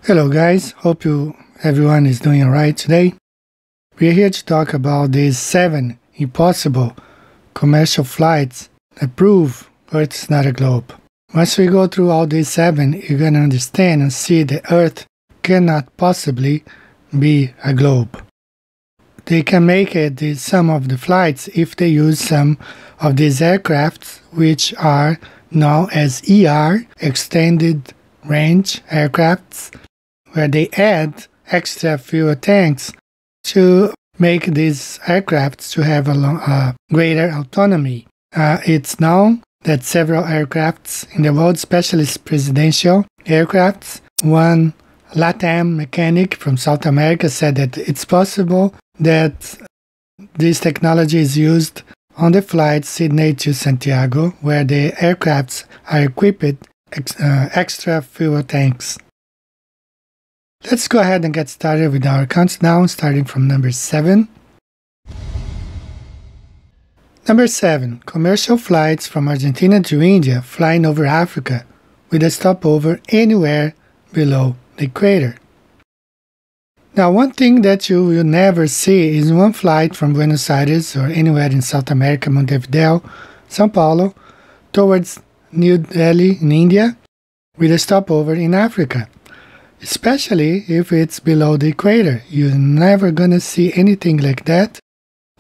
Hello guys, hope everyone is doing alright today. We're here to talk about these 7 impossible commercial flights that prove Earth is not a globe. Once we go through all these 7, you're gonna understand and see that Earth cannot possibly be a globe. They can make it some of the flights if they use some of these aircrafts, which are known as ER, Extended Range Aircrafts, where they add extra fuel tanks to make these aircrafts to have a greater autonomy. It's known that several aircrafts in the world, especially presidential aircrafts, one LATAM mechanic from South America said that it's possible that this technology is used on the flight Sydney to Santiago, where the aircrafts are equipped extra fuel tanks. Let's go ahead and get started with our countdown, starting from number 7. Number 7. Commercial flights from Argentina to India flying over Africa with a stopover anywhere below the equator. Now, one thing that you will never see is one flight from Buenos Aires or anywhere in South America, Montevideo, São Paulo, towards New Delhi in India with a stopover in Africa. Especially if it's below the equator. You're never gonna see anything like that,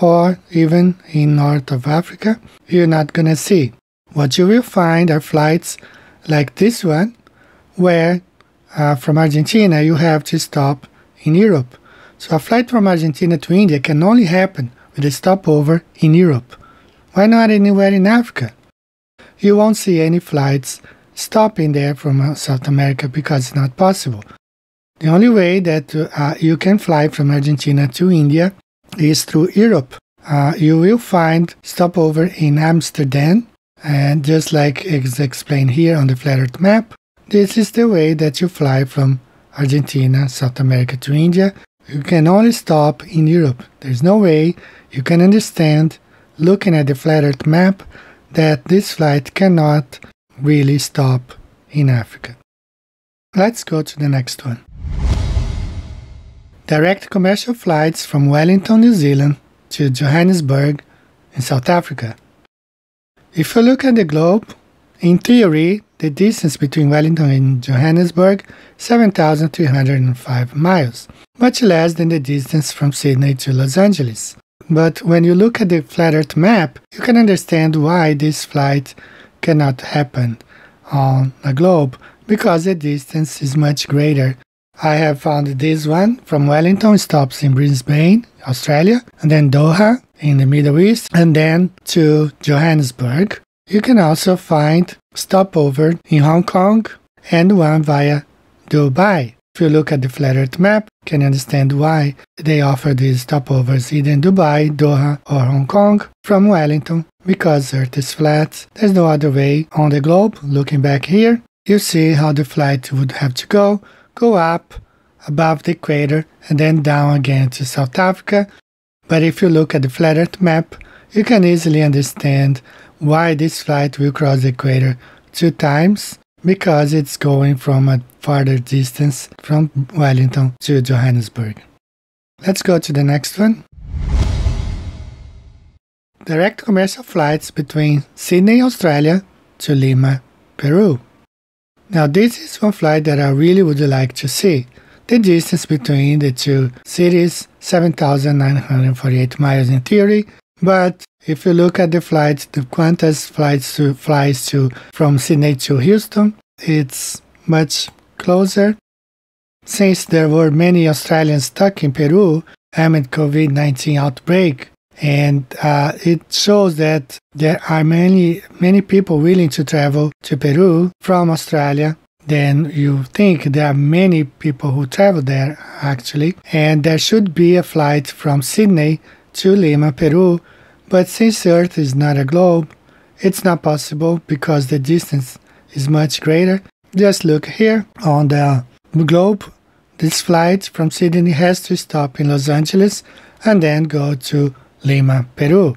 or even in north of Africa, you're not gonna see. What you will find are flights like this one, where from Argentina you have to stop in Europe. So a flight from Argentina to India can only happen with a stopover in Europe. Why not anywhere in Africa? You won't see any flights stopping there from South America because it's not possible. The only way that you can fly from Argentina to India is through Europe. You will find stopover in Amsterdam, and just like is explained here on the flat Earth map, this is the way that you fly from Argentina, South America to India. You can only stop in Europe. There's no way you can understand, looking at the flat Earth map, that this flight cannot really stop in Africa. Let's go to the next one. Direct commercial flights from Wellington, New Zealand to Johannesburg in South Africa. If you look at the globe, in theory, the distance between Wellington and Johannesburg is 7,305 miles, much less than the distance from Sydney to Los Angeles. But when you look at the flat Earth map, you can understand why this flight cannot happen on a globe, because the distance is much greater. I have found this one from Wellington, stops in Brisbane, Australia, and then Doha in the Middle East, and then to Johannesburg. You can also find stopover in Hong Kong and one via Dubai. If you look at the flat Earth map, you can understand why they offer these stopovers either in Dubai, Doha, or Hong Kong from Wellington, because Earth is flat. There's no other way on the globe. Looking back here, you see how the flight would have to go up above the equator and then down again to South Africa. But if you look at the flat Earth map, you can easily understand why this flight will cross the equator 2 times, because it's going from a farther distance from Wellington to Johannesburg. Let's go to the next one. Direct commercial flights between Sydney, Australia to Lima, Peru. Now this is one flight that I really would like to see. The distance between the two cities, 7,948 miles in theory, but if you look at the flights, the Qantas flies from Sydney to Houston, it's much closer. Since there were many Australians stuck in Peru amid COVID-19 outbreak, and it shows that there are many people willing to travel to Peru from Australia. Then you think there are many people who travel there actually, and there should be a flight from Sydney to Lima, Peru. But since Earth is not a globe, it's not possible because the distance is much greater. Just look here on the globe. This flight from Sydney has to stop in Los Angeles and then go to Lima, Peru.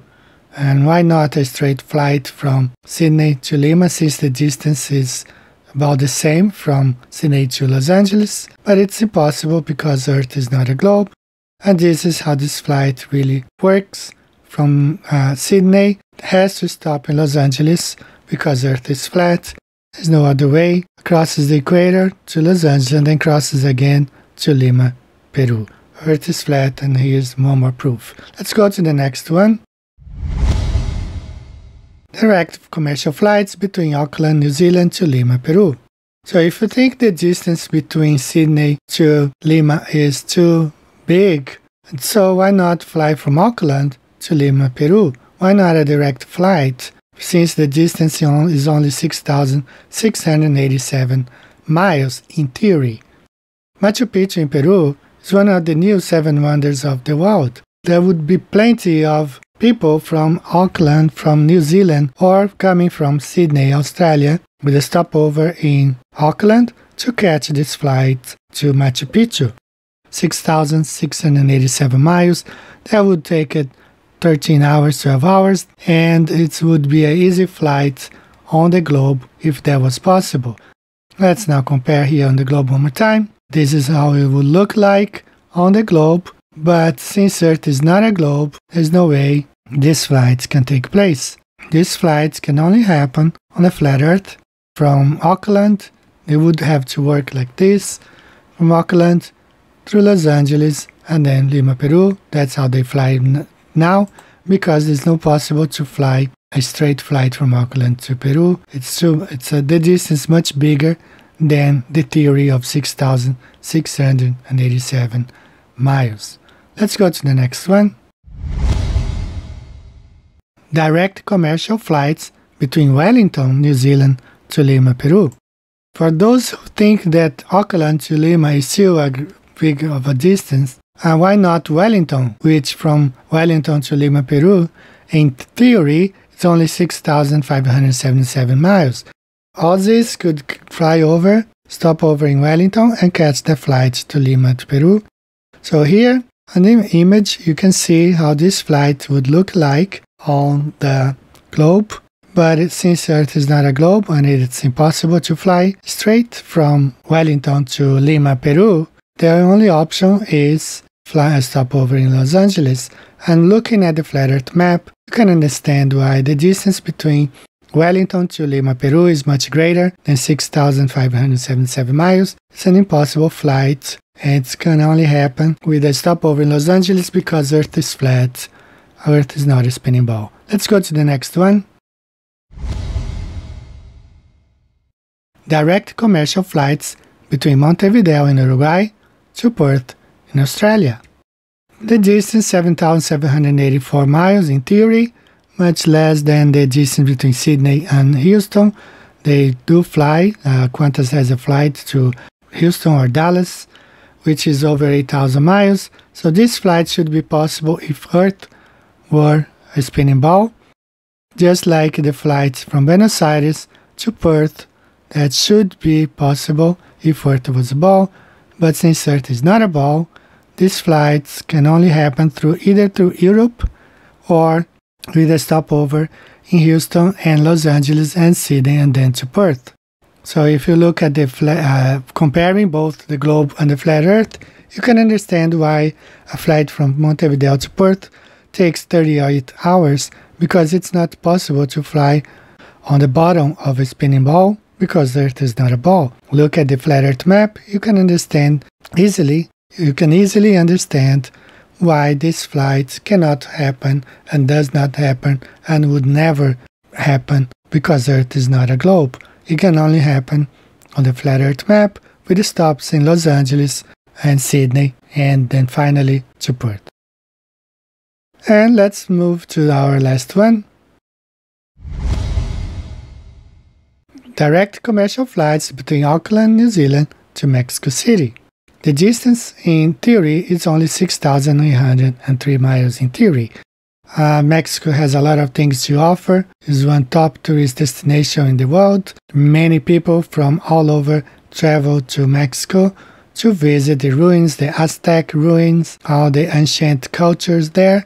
And why not a straight flight from Sydney to Lima, since the distance is about the same from Sydney to Los Angeles, but it's impossible because Earth is not a globe. And this is how this flight really works. From Sydney, it has to stop in Los Angeles because Earth is flat. There's no other way. Crosses the equator to Los Angeles and then crosses again to Lima, Peru. Earth is flat, and here's one more proof. Let's go to the next one. Direct commercial flights between Auckland, New Zealand to Lima, Peru. So if you think the distance between Sydney to Lima is too big, so why not fly from Auckland to Lima, Peru? Why not a direct flight, since the distance is only 6,687 miles in theory? Machu Picchu in Peru is one of the new 7 wonders of the world. There would be plenty of people from Auckland, from New Zealand, or coming from Sydney, Australia, with a stopover in Auckland to catch this flight to Machu Picchu. 6,687 miles. That would take it 13 hours, 12 hours, and it would be an easy flight on the globe if that was possible. Let's now compare here on the globe one more time. This is how it would look like on the globe, but since Earth is not a globe, there's no way these flights can take place. These flights can only happen on a flat Earth. From Auckland, they would have to work like this, from Auckland through Los Angeles and then Lima, Peru. That's how they fly now, because it's not possible to fly a straight flight from Auckland to Peru. The distance much bigger than the theory of 6,687 miles. Let's go to the next one. Direct commercial flights between Wellington, New Zealand to Lima, Peru. For those who think that Auckland to Lima is still a big of a distance, why not Wellington, which from Wellington to Lima, Peru, in theory, it's only 6,577 miles. Aussies could fly over, stop over in Wellington, and catch the flight to Lima to Peru. So here, on the image, you can see how this flight would look like on the globe, but since Earth is not a globe and it's impossible to fly straight from Wellington to Lima, Peru, the only option is fly a stopover in Los Angeles. And looking at the flat Earth map, you can understand why the distance between Wellington to Lima, Peru is much greater than 6,577 miles. It's an impossible flight, and it can only happen with a stopover in Los Angeles because Earth is flat. Earth is not a spinning ball. Let's go to the next one. Direct commercial flights between Montevideo in Uruguay to Perth in Australia. The distance 7,784 miles in theory, much less than the distance between Sydney and Houston. They do fly. Qantas has a flight to Houston or Dallas, which is over 8,000 miles. So this flight should be possible if Earth were a spinning ball, just like the flights from Buenos Aires to Perth. That should be possible if Earth was a ball, but since Earth is not a ball, these flights can only happen either through Europe or with a stopover in Houston and Los Angeles and Sydney and then to Perth. So if you look at the comparing both the globe and the flat Earth, you can understand why a flight from Montevideo to Perth takes 38 hours, because it's not possible to fly on the bottom of a spinning ball because Earth is not a ball. Look at the flat Earth map, you can easily understand why these flights cannot happen and does not happen and would never happen because Earth is not a globe. It can only happen on the flat Earth map with the stops in Los Angeles and Sydney and then finally to Perth. And let's move to our last one. Direct commercial flights between Auckland, New Zealand to Mexico City. The distance in theory is only 6,803 miles in theory. Mexico has a lot of things to offer. It's one top tourist destination in the world. Many people from all over travel to Mexico to visit the ruins, the Aztec ruins, all the ancient cultures there.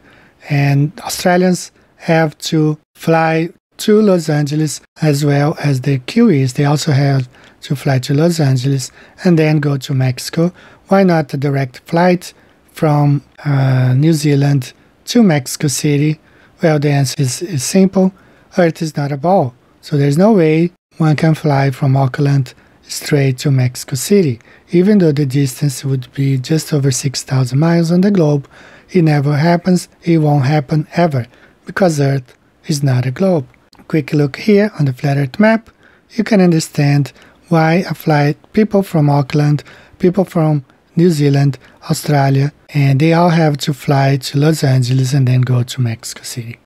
And Australians have to fly to Los Angeles as well as the Kiwis. They also have to fly to Los Angeles and then go to Mexico? Why not a direct flight from New Zealand to Mexico City? Well, the answer is simple. Earth is not a ball, so there's no way one can fly from Auckland straight to Mexico City. Even though the distance would be just over 6,000 miles on the globe, it never happens, it won't happen ever, because Earth is not a globe. Quick look here on the flat Earth map, you can understand why a flight, people from Auckland, people from New Zealand, Australia, and they all have to fly to Los Angeles and then go to Mexico City.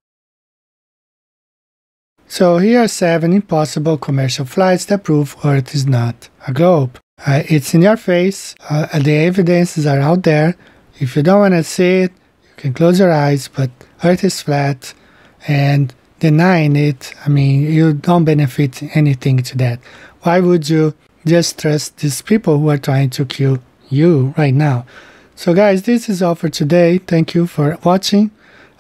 So here are 7 impossible commercial flights that prove Earth is not a globe. It's in your face, the evidences are out there. If you don't want to see it, you can close your eyes, but Earth is flat, and denying it, I mean, you don't benefit anything to that. Why would you just trust these people who are trying to kill you right now? So guys, this is all for today. Thank you for watching.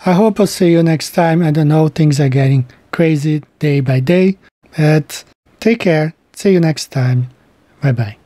I hope I'll see you next time. I don't know, things are getting crazy day by day, but take care. See you next time. Bye bye.